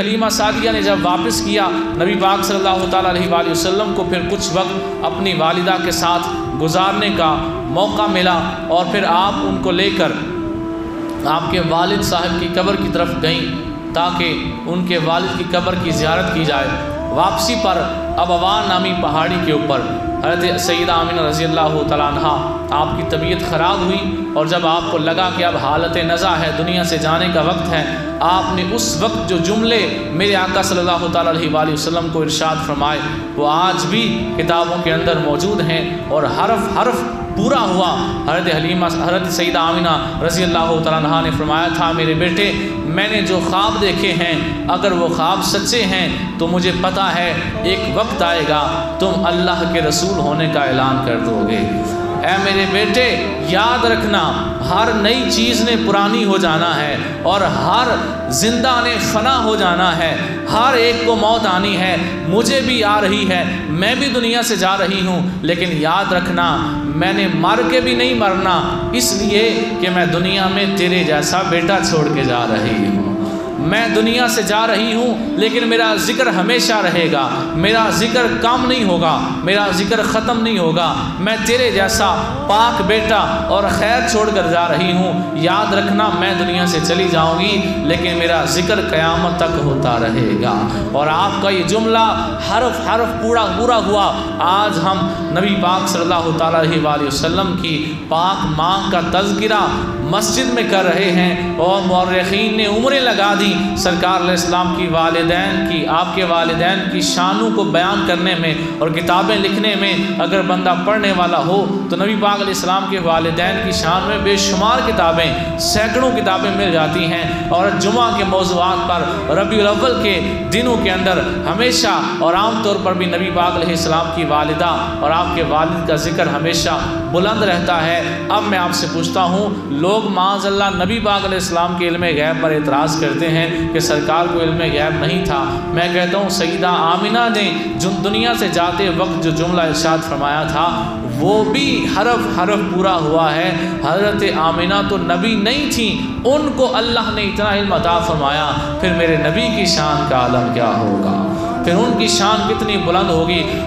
حلیمہ سعدیہ نے جب واپس کیا نبی پاک صلی اللہ تعالیٰ علیہ وآلہ وسلم کو پھر کچھ وقت اپنی والدہ کے ساتھ گزارنے کا موقع ملا، اور پھر آپ ان کو لے کر آپ کے والد صاحب کی قبر کی طرف گئیں تاکہ ان کے والد کی قبر کی زیارت کی جائے۔ واپسی پر ابوا نامی پہاڑی کے اوپر حضرت سیدہ آمنہ رضی اللہ تعالیٰ عنہ آپ کی طبیعت خراب ہوئی، اور جب آپ کو لگا کہ اب حالت نزع ہے، دنیا سے جانے کا وقت ہے، آپ نے اس وقت جو جملے میرے آقا صلی اللہ تعالیٰ علیہ وآلہ وسلم کو ارشاد فرمائے وہ آج بھی کتابوں کے اندر موجود ہیں اور حرف حرف پورا ہوا۔ حضرت سیدہ آمنہ رضی اللہ تعالیٰ عنہ نے فرمایا تھا، میرے بیٹے میں نے جو خواب دیکھے ہیں اگر وہ خواب سچے ہیں تو مجھے پتہ ہے ایک وقت آئے گا تم اللہ کے رسول ہونے کا اعلان کر دو گے۔ اے میرے بیٹے یاد رکھنا، ہر نئی چیز نے پرانی ہو جانا ہے اور ہر زندہ نے فنا ہو جانا ہے، ہر ایک کو موت آنی ہے، مجھے بھی آ رہی ہے، میں بھی دنیا سے جا رہی ہوں، لیکن یاد رکھنا میں نے مر کے بھی نہیں مرنا، اس لیے کہ میں دنیا میں تیرے جیسا بیٹا چھوڑ کے جا رہی ہوں۔ میں دنیا سے جا رہی ہوں لیکن میرا ذکر ہمیشہ رہے گا، میرا ذکر کم نہیں ہوگا، میرا ذکر ختم نہیں ہوگا، میں تیرے جیسا پاک بیٹا اور خیر چھوڑ کر جا رہی ہوں۔ یاد رکھنا میں دنیا سے چلی جاؤں گی لیکن میرا ذکر قیامت تک ہوتا رہے گا۔ اور آپ کا یہ جملہ حرف حرف پورا ہوا۔ آج ہم نبی پاک صلی اللہ تعالیٰ علیہ وآلہ وسلم کی پاک ماں کا تذکرہ مسجد میں کر رہے ہیں، اور مورخین نے عمریں لگا دی سرکار علیہ السلام کی والدین کی، آپ کے والدین کی شانوں کو بیان کرنے میں اور کتابیں لکھنے میں۔ اگر بندہ پڑھنے والا ہو تو نبی پاک علیہ السلام کے والدین کی شان میں بے شمار کتابیں، سینکڑوں کتابیں مل جاتی ہیں، اور جمعہ کے موضوعات پر ربیع الاول کے دنوں کے اندر ہمیشہ اور عام طور پر بھی نبی پاک علیہ السلام کی والدہ اور آپ کے والد کا ذکر ہمیشہ بلند رہتا ہے۔ اب میں آپ سے پوچھتا ہوں، لوگ معاذ اللہ نبی پاک علیہ السلام کے علم غیب پر اعتراض کرتے ہیں کہ سرکار کو علم غیب نہیں تھا۔ میں کہتا ہوں سیدہ آمنہ نے جو دنیا سے جاتے وقت جو جملہ ارشاد فرمایا تھا وہ بھی حرف حرف پورا ہوا ہے۔ حضرت آمنہ تو نبی نہیں تھیں، ان کو اللہ نے اتنا علم عطا فرمایا، پھر میرے نبی کی شان کا عالم کیا ہوگا، پھر ان کی شان کتنی بلند ہوگی۔